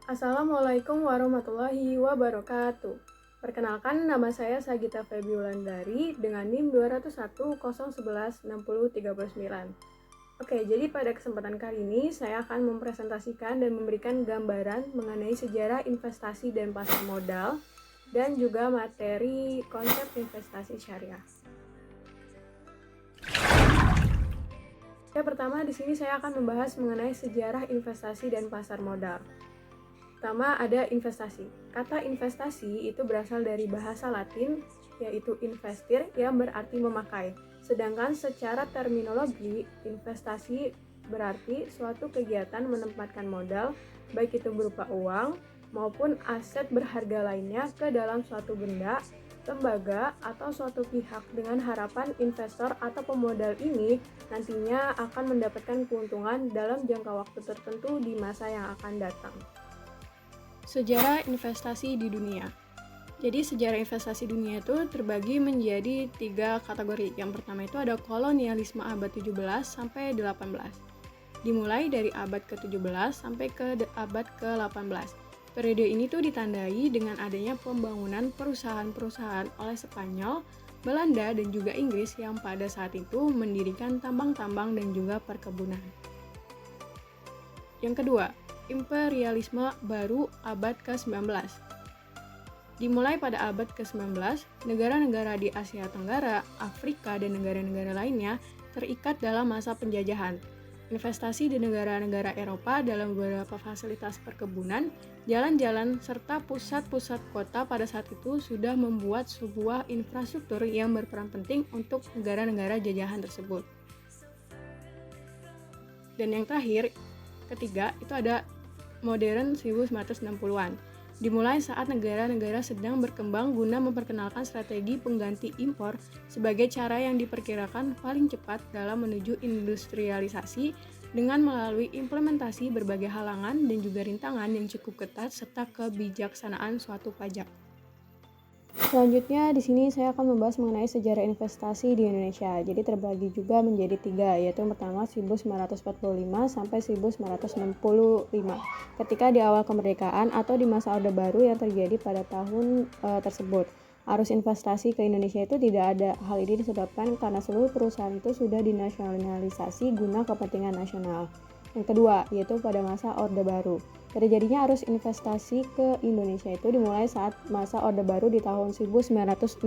Assalamualaikum warahmatullahi wabarakatuh. Perkenalkan, nama saya Sagita Febiulandari dengan NIM 20101160339. Oke, jadi pada kesempatan kali ini saya akan mempresentasikan dan memberikan gambaran mengenai sejarah investasi dan pasar modal dan juga materi konsep investasi syariah. Pertama, di sini saya akan membahas mengenai sejarah investasi dan pasar modal. Pertama, ada investasi. Kata investasi itu berasal dari bahasa Latin, yaitu investir, yang berarti memakai. Sedangkan secara terminologi, investasi berarti suatu kegiatan menempatkan modal, baik itu berupa uang maupun aset berharga lainnya ke dalam suatu benda, lembaga, atau suatu pihak dengan harapan investor atau pemodal ini nantinya akan mendapatkan keuntungan dalam jangka waktu tertentu di masa yang akan datang. Sejarah investasi di dunia. Jadi sejarah investasi dunia itu terbagi menjadi 3 kategori. Yang pertama itu ada kolonialisme abad 17 sampai 18. Dimulai dari abad ke-17 sampai ke abad ke-18. Periode ini tuh ditandai dengan adanya pembangunan perusahaan-perusahaan oleh Spanyol, Belanda, dan juga Inggris yang pada saat itu mendirikan tambang-tambang dan juga perkebunan. Yang kedua, imperialisme baru abad ke-19. Dimulai pada abad ke-19, negara-negara di Asia Tenggara, Afrika, dan negara-negara lainnya terikat dalam masa penjajahan. Investasi di negara-negara Eropa dalam beberapa fasilitas perkebunan, jalan-jalan, serta pusat-pusat kota pada saat itu sudah membuat sebuah infrastruktur yang berperan penting untuk negara-negara jajahan tersebut. Dan yang terakhir, ketiga, itu ada modern 1960-an. Dimulai saat negara-negara sedang berkembang guna memperkenalkan strategi pengganti impor sebagai cara yang diperkirakan paling cepat dalam menuju industrialisasi dengan melalui implementasi berbagai halangan dan juga rintangan yang cukup ketat serta kebijaksanaan suatu pajak. Selanjutnya di sini saya akan membahas mengenai sejarah investasi di Indonesia. Jadi terbagi juga menjadi 3, yaitu yang pertama 1945 sampai 1965. Ketika di awal kemerdekaan atau di masa Orde Baru yang terjadi pada tahun tersebut. Arus investasi ke Indonesia itu tidak ada. Hal ini disebabkan karena seluruh perusahaan itu sudah dinasionalisasi guna kepentingan nasional. Yang kedua, yaitu pada masa Orde Baru. Terjadinya arus investasi ke Indonesia itu dimulai saat masa Orde Baru di tahun 1967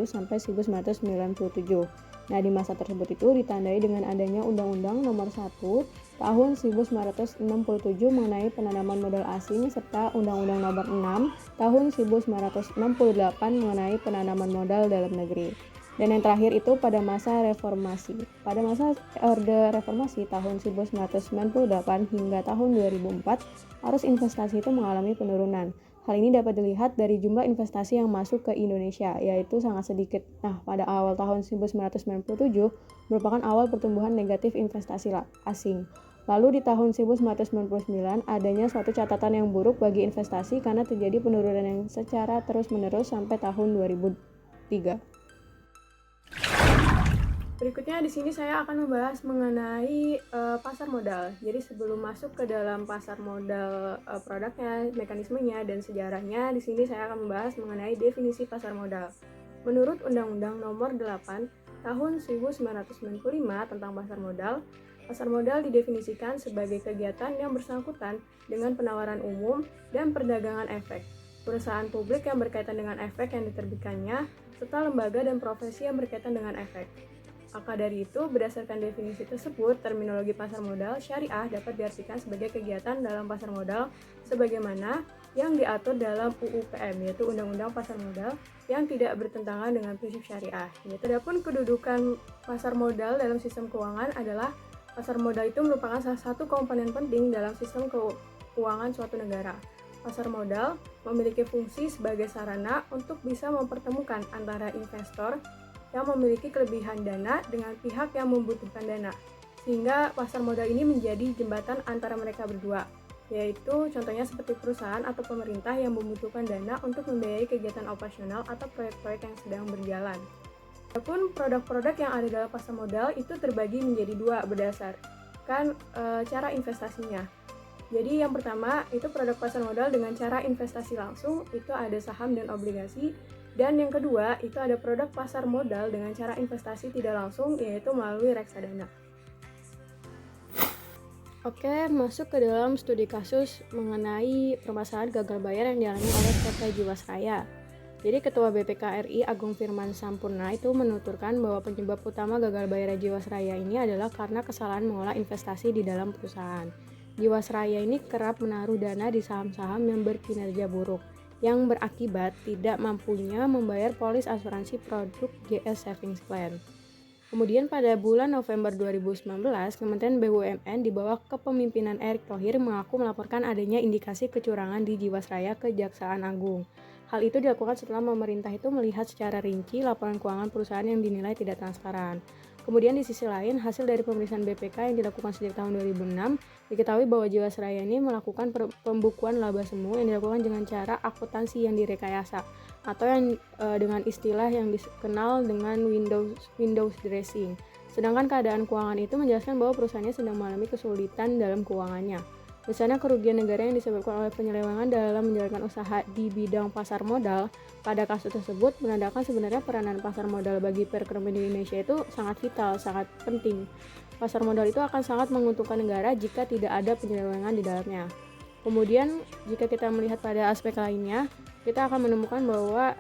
sampai 1997. Nah, di masa tersebut itu ditandai dengan adanya Undang-Undang Nomor 1 Tahun 1967 mengenai penanaman modal asing serta Undang-Undang Nomor 6 Tahun 1968 mengenai penanaman modal dalam negeri. Dan yang terakhir itu pada masa reformasi. Pada masa Orde Reformasi tahun 1998 hingga tahun 2004, arus investasi itu mengalami penurunan. Hal ini dapat dilihat dari jumlah investasi yang masuk ke Indonesia, yaitu sangat sedikit. Nah, pada awal tahun 1997 merupakan awal pertumbuhan negatif investasi asing. Lalu di tahun 1999 adanya suatu catatan yang buruk bagi investasi karena terjadi penurunan yang secara terus-menerus sampai tahun 2003. Berikutnya di sini saya akan membahas mengenai pasar modal. Jadi sebelum masuk ke dalam pasar modal produknya, mekanismenya, dan sejarahnya, di sini saya akan membahas mengenai definisi pasar modal. Menurut Undang-Undang Nomor 8 Tahun 1995 tentang pasar modal didefinisikan sebagai kegiatan yang bersangkutan dengan penawaran umum dan perdagangan efek, perusahaan publik yang berkaitan dengan efek yang diterbitkannya, serta lembaga dan profesi yang berkaitan dengan efek. Maka dari itu, berdasarkan definisi tersebut, terminologi pasar modal syariah dapat diartikan sebagai kegiatan dalam pasar modal sebagaimana yang diatur dalam UU PM, yaitu Undang-Undang Pasar Modal, yang tidak bertentangan dengan prinsip syariah. Adapun kedudukan pasar modal dalam sistem keuangan adalah pasar modal itu merupakan salah satu komponen penting dalam sistem keuangan suatu negara. Pasar modal memiliki fungsi sebagai sarana untuk bisa mempertemukan antara investor yang memiliki kelebihan dana dengan pihak yang membutuhkan dana, sehingga pasar modal ini menjadi jembatan antara mereka berdua, yaitu contohnya seperti perusahaan atau pemerintah yang membutuhkan dana untuk membiayai kegiatan operasional atau proyek-proyek yang sedang berjalan. Adapun produk-produk yang ada dalam pasar modal itu terbagi menjadi 2 berdasarkan cara investasinya. Jadi yang pertama itu produk pasar modal dengan cara investasi langsung, itu ada saham dan obligasi. Dan yang kedua itu ada produk pasar modal dengan cara investasi tidak langsung, yaitu melalui reksadana. Oke, masuk ke dalam studi kasus mengenai permasalahan gagal bayar yang dialami oleh PT Jiwasraya. Jadi Ketua BPK RI Agung Firman Sampurna itu menuturkan bahwa penyebab utama gagal bayar Jiwasraya ini adalah karena kesalahan mengolah investasi di dalam perusahaan. Jiwasraya ini kerap menaruh dana di saham-saham yang berkinerja buruk, yang berakibat tidak mampunya membayar polis asuransi produk GS Savings Plan. Kemudian pada bulan November 2019, Kementerian BUMN di bawah kepemimpinan Erick Thohir mengaku melaporkan adanya indikasi kecurangan di Jiwasraya ke Kejaksaan Agung. Hal itu dilakukan setelah pemerintah itu melihat secara rinci laporan keuangan perusahaan yang dinilai tidak transparan. Kemudian di sisi lain, hasil dari pemeriksaan BPK yang dilakukan sejak tahun 2006, diketahui bahwa Jiwasraya ini melakukan pembukuan laba semu yang dilakukan dengan cara akuntansi yang direkayasa, atau yang dengan istilah yang dikenal dengan Windows dressing. Sedangkan keadaan keuangan itu menjelaskan bahwa perusahaannya sedang mengalami kesulitan dalam keuangannya. Misalnya kerugian negara yang disebabkan oleh penyelewengan dalam menjalankan usaha di bidang pasar modal. Pada kasus tersebut menandakan sebenarnya peranan pasar modal bagi perekonomian di Indonesia itu sangat vital, sangat penting. Pasar modal itu akan sangat menguntungkan negara jika tidak ada penyelewengan di dalamnya. Kemudian jika kita melihat pada aspek lainnya, kita akan menemukan bahwa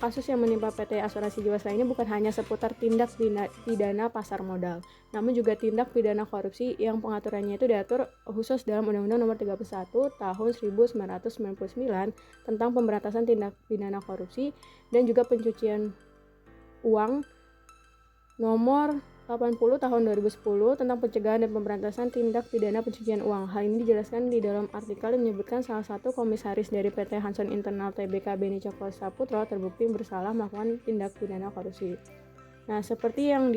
kasus yang menimpa PT Asuransi Jiwasraya ini bukan hanya seputar tindak pidana pasar modal, namun juga tindak pidana korupsi yang pengaturannya itu diatur khusus dalam Undang-Undang Nomor 31 Tahun 1999 tentang pemberantasan tindak pidana korupsi dan juga pencucian uang Nomor 80 Tahun 2010 tentang pencegahan dan pemberantasan tindak pidana pencucian uang. Hal ini dijelaskan di dalam artikel yang menyebutkan salah satu komisaris dari PT Hanson Internal Tbk Beni Cokro Saputro terbukti bersalah melakukan tindak pidana korupsi. Nah, seperti yang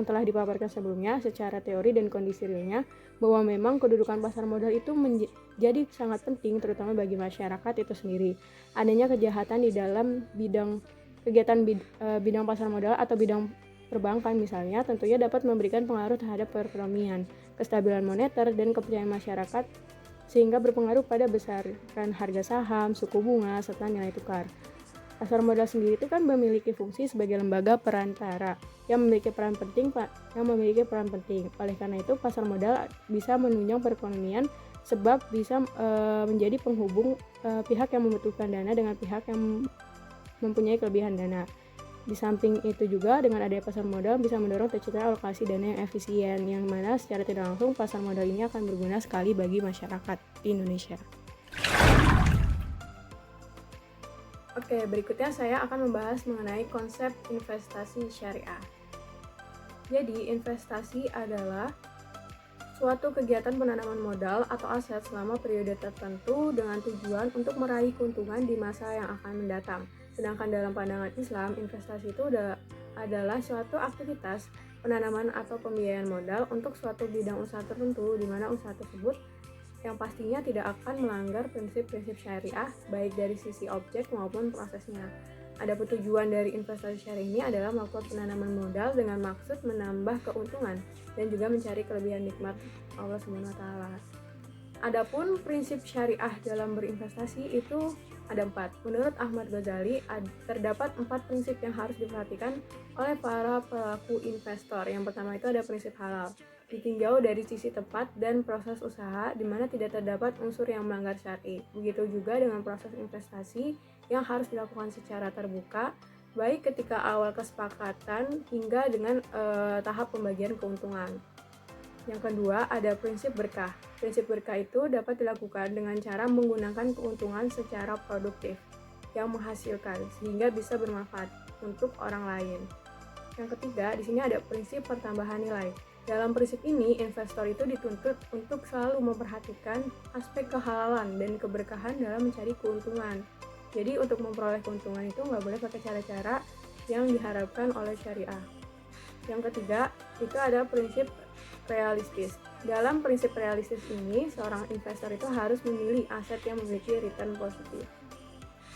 telah dipaparkan sebelumnya secara teori dan kondisi realnya, bahwa memang kedudukan pasar modal itu menjadi sangat penting terutama bagi masyarakat itu sendiri. Adanya kejahatan di dalam bidang pasar modal atau bidang perbankan misalnya tentunya dapat memberikan pengaruh terhadap perekonomian, kestabilan moneter, dan kepercayaan masyarakat sehingga berpengaruh pada besaran harga saham, suku bunga, serta nilai tukar. Pasar modal sendiri itu kan memiliki fungsi sebagai lembaga perantara yang memiliki peran penting. Oleh karena itu, pasar modal bisa menunjang perekonomian sebab bisa menjadi penghubung pihak yang membutuhkan dana dengan pihak yang mempunyai kelebihan dana. Di samping itu juga dengan adanya pasar modal bisa mendorong tercipta alokasi dana yang efisien, yang mana secara tidak langsung pasar modal ini akan berguna sekali bagi masyarakat di Indonesia. Oke, berikutnya saya akan membahas mengenai konsep investasi syariah. Jadi, investasi adalah suatu kegiatan penanaman modal atau aset selama periode tertentu dengan tujuan untuk meraih keuntungan di masa yang akan mendatang. Sedangkan dalam pandangan Islam, investasi itu adalah suatu aktivitas penanaman atau pembiayaan modal untuk suatu bidang usaha tertentu, di mana usaha tersebut yang pastinya tidak akan melanggar prinsip-prinsip syariah, baik dari sisi objek maupun prosesnya. Adapun tujuan dari investasi syariah ini adalah melakukan penanaman modal dengan maksud menambah keuntungan dan juga mencari kelebihan nikmat Allah SWT. Adapun prinsip syariah dalam berinvestasi itu ada 4. Menurut Ahmad Ghazali, terdapat 4 prinsip yang harus diperhatikan oleh para pelaku investor. Yang pertama itu ada prinsip halal, ditinjau dari sisi tepat dan proses usaha di mana tidak terdapat unsur yang melanggar syar'i. Begitu juga dengan proses investasi yang harus dilakukan secara terbuka, baik ketika awal kesepakatan hingga dengan tahap pembagian keuntungan. Yang kedua, ada prinsip berkah. Prinsip berkah itu dapat dilakukan dengan cara menggunakan keuntungan secara produktif yang menghasilkan sehingga bisa bermanfaat untuk orang lain. Yang ketiga, di sini ada prinsip pertambahan nilai. Dalam prinsip ini, investor itu dituntut untuk selalu memperhatikan aspek kehalalan dan keberkahan dalam mencari keuntungan. Jadi untuk memperoleh keuntungan itu nggak boleh pakai cara-cara yang diharapkan oleh syariah. Yang ketiga, itu ada prinsip realistis. Dalam prinsip realistis ini, seorang investor itu harus memilih aset yang memiliki return positif.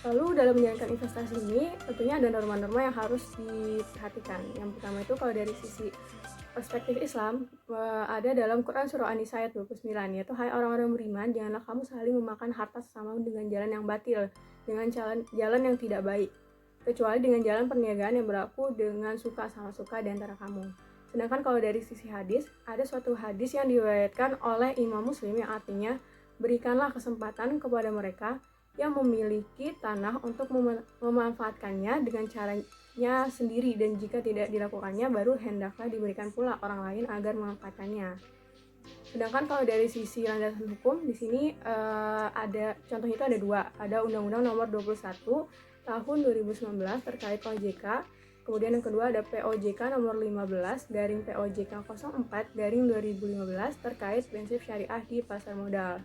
Lalu dalam menjalankan investasi ini, tentunya ada norma-norma yang harus diperhatikan. Yang pertama itu kalau dari sisi perspektif Islam ada dalam Quran surah An-Nisa ayat 29, yaitu hai orang-orang beriman, janganlah kamu saling memakan harta sesama dengan jalan yang batil, dengan jalan yang tidak baik, kecuali dengan jalan perniagaan yang berlaku dengan suka sama suka di antara kamu. Sedangkan kalau dari sisi hadis, ada suatu hadis yang diriwayatkan oleh Imam Muslim yang artinya, berikanlah kesempatan kepada mereka yang memiliki tanah untuk memanfaatkannya dengan caranya sendiri, dan jika tidak dilakukannya baru hendaklah diberikan pula orang lain agar memanfaatkannya. Sedangkan kalau dari sisi landasan hukum di sini ada contohnya itu ada dua, ada Undang-Undang Nomor 21 Tahun 2019 terkait OJK. Kemudian yang kedua ada POJK nomor 15 garing POJK 04 garing 2015 terkait prinsip syariah di pasar modal.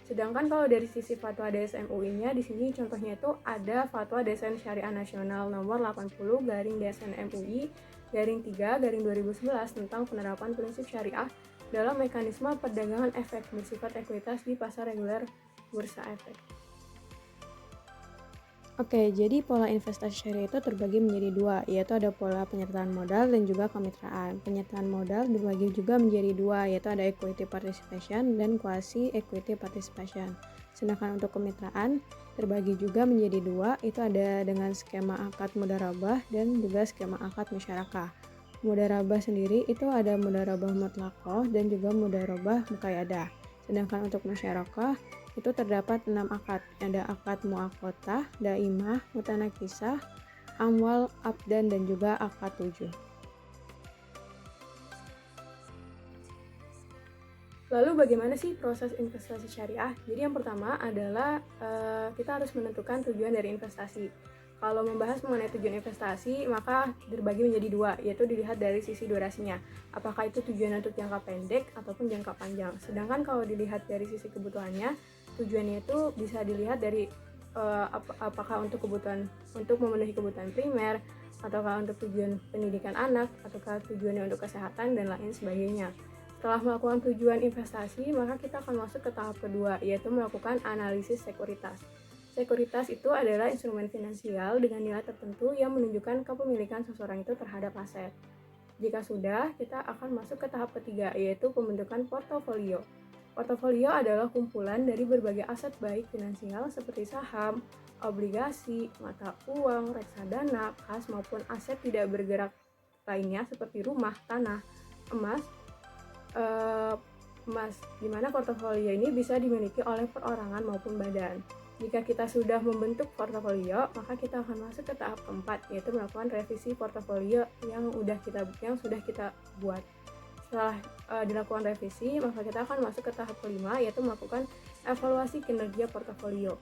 Sedangkan kalau dari sisi fatwa DSM UI-nya di sini contohnya itu ada fatwa DSM Syariah Nasional nomor 80 garing DSM MUI garing 3 garing 2011 tentang penerapan prinsip syariah dalam mekanisme perdagangan efek bersifat ekuitas di pasar reguler bursa efek. Oke, jadi pola investasi syariah itu terbagi menjadi dua, yaitu ada pola penyertaan modal dan juga kemitraan. Penyertaan modal dibagi juga menjadi dua, yaitu ada equity participation dan quasi equity participation. Sedangkan untuk kemitraan terbagi juga menjadi dua, itu ada dengan skema akad mudharabah dan juga skema akad musyarakah. Mudharabah sendiri itu ada mudharabah mutlaqah dan juga mudharabah muqayyadah. Sedangkan untuk musyarakah itu terdapat 6 akad, ada akad muaqqatah, daimah, mutanakisah, amwal, abdan, dan juga akad 7. Lalu bagaimana sih proses investasi syariah? Jadi yang pertama adalah kita harus menentukan tujuan dari investasi. Kalau membahas mengenai tujuan investasi, maka terbagi menjadi dua, yaitu dilihat dari sisi durasinya. Apakah itu tujuan untuk jangka pendek ataupun jangka panjang. Sedangkan kalau dilihat dari sisi kebutuhannya, tujuannya itu bisa dilihat dari apakah untuk memenuhi kebutuhan primer, ataukah untuk tujuan pendidikan anak, ataukah tujuannya untuk kesehatan dan lain sebagainya. Setelah melakukan tujuan investasi, maka kita akan masuk ke tahap kedua, yaitu melakukan analisis sekuritas. Sekuritas itu adalah instrumen finansial dengan nilai tertentu yang menunjukkan kepemilikan seseorang itu terhadap aset. Jika sudah, kita akan masuk ke tahap ketiga, yaitu pembentukan portofolio. Portofolio adalah kumpulan dari berbagai aset baik finansial seperti saham, obligasi, mata uang, reksadana, kas maupun aset tidak bergerak lainnya seperti rumah, tanah, emas, di mana portofolio ini bisa dimiliki oleh perorangan maupun badan. Jika kita sudah membentuk portofolio, maka kita akan masuk ke tahap keempat, yaitu melakukan revisi portofolio yang sudah kita buat. Setelah dilakukan revisi, maka kita akan masuk ke tahap kelima, yaitu melakukan evaluasi kinerja portofolio.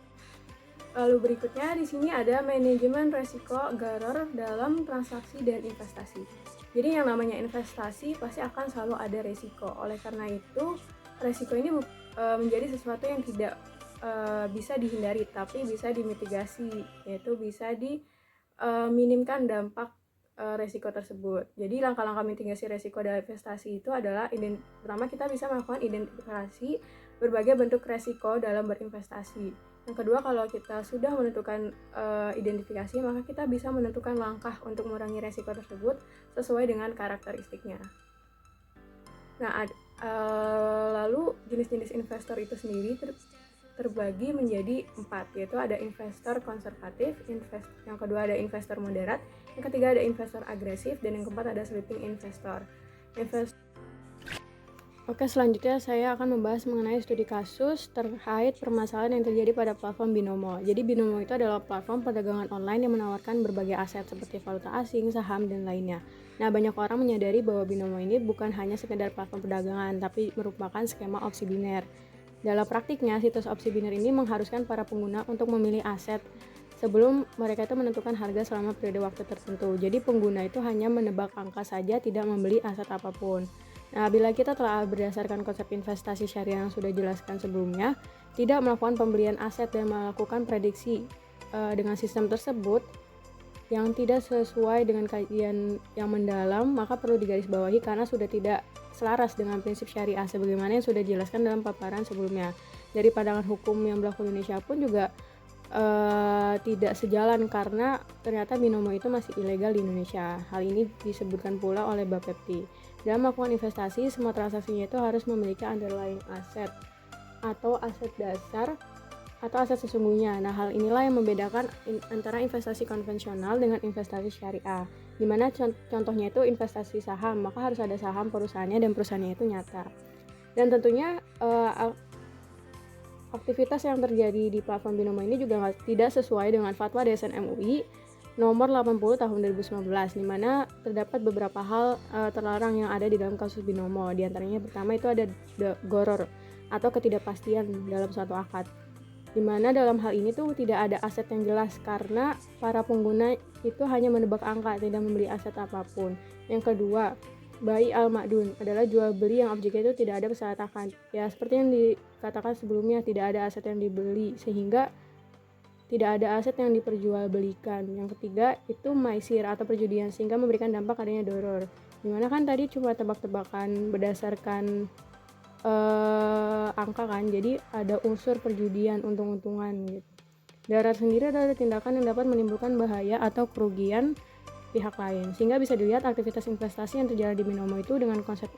Lalu berikutnya di sini ada manajemen resiko gharar dalam transaksi dan investasi. Jadi yang namanya investasi pasti akan selalu ada resiko. Oleh karena itu, resiko ini menjadi sesuatu yang tidak bisa dihindari, tapi bisa dimitigasi, yaitu bisa diminimkan dampak resiko tersebut. Jadi langkah-langkah mitigasi resiko dalam investasi itu adalah pertama kita bisa melakukan identifikasi berbagai bentuk resiko dalam berinvestasi. Yang kedua, kalau kita sudah menentukan identifikasi, maka kita bisa menentukan langkah untuk mengurangi resiko tersebut sesuai dengan karakteristiknya. Nah, lalu jenis-jenis investor itu sendiri terbagi menjadi 4, yaitu ada investor konservatif, yang kedua ada investor moderat, yang ketiga ada investor agresif, dan yang keempat ada sleeping investor. Oke, selanjutnya saya akan membahas mengenai studi kasus terkait permasalahan yang terjadi pada platform Binomo. Jadi Binomo itu adalah platform perdagangan online yang menawarkan berbagai aset seperti valuta asing, saham, dan lainnya. Nah, banyak orang menyadari bahwa Binomo ini bukan hanya sekedar platform perdagangan, tapi merupakan skema opsi biner. Dalam praktiknya, situs opsi biner ini mengharuskan para pengguna untuk memilih aset sebelum mereka itu menentukan harga selama periode waktu tertentu. Jadi pengguna itu hanya menebak angka saja, tidak membeli aset apapun. Nah, bila kita telah berdasarkan konsep investasi syariah yang sudah dijelaskan sebelumnya, tidak melakukan pembelian aset dan melakukan prediksi dengan sistem tersebut yang tidak sesuai dengan kajian yang mendalam, maka perlu digarisbawahi karena sudah tidak selaras dengan prinsip syariah sebagaimana yang sudah dijelaskan dalam paparan sebelumnya. Dari pandangan hukum yang berlaku di Indonesia pun juga tidak sejalan karena ternyata Binomo itu masih ilegal di Indonesia. Hal ini disebutkan pula oleh Bapepti. Dalam melakukan investasi, semua transaksinya itu harus memiliki underlying asset atau aset dasar atau aset sesungguhnya. Nah, hal inilah yang membedakan antara investasi konvensional dengan investasi syariah. Dimana contohnya itu investasi saham, maka harus ada saham perusahaannya dan perusahaannya itu nyata. Dan tentunya aktivitas yang terjadi di platform Binomo ini juga tidak sesuai dengan fatwa DSN MUI nomor 80 tahun 2019, di mana terdapat beberapa hal terlarang yang ada di dalam kasus Binomo. Di antaranya pertama itu ada goror atau ketidakpastian dalam suatu akad, di mana dalam hal ini tuh tidak ada aset yang jelas karena para pengguna itu hanya menebak angka, tidak membeli aset apapun. Yang kedua, bai al-ma'dun adalah jual beli yang objeknya itu tidak ada persyaratan. Ya, seperti yang dikatakan sebelumnya, tidak ada aset yang dibeli sehingga tidak ada aset yang diperjualbelikan. Yang ketiga itu maisir atau perjudian sehingga memberikan dampak adanya doror. Dimana kan tadi cuma tebak-tebakan berdasarkan angka kan, jadi ada unsur perjudian, untung-untungan gitu. Darar sendiri adalah tindakan yang dapat menimbulkan bahaya atau kerugian pihak lain, sehingga bisa dilihat aktivitas investasi yang terjadi di Binomo itu dengan konsep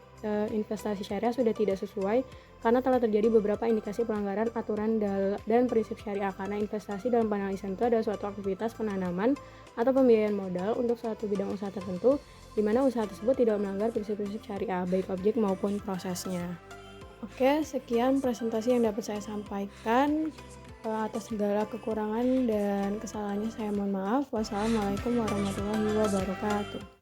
investasi syariah sudah tidak sesuai karena telah terjadi beberapa indikasi pelanggaran aturan dan prinsip syariah, karena investasi dalam pandangan Islam itu adalah suatu aktivitas penanaman atau pembiayaan modal untuk suatu bidang usaha tertentu di mana usaha tersebut tidak melanggar prinsip-prinsip syariah baik objek maupun prosesnya. Oke, sekian presentasi yang dapat saya sampaikan. Atas segala kekurangan dan kesalahannya saya mohon maaf. Wassalamualaikum warahmatullahi wabarakatuh.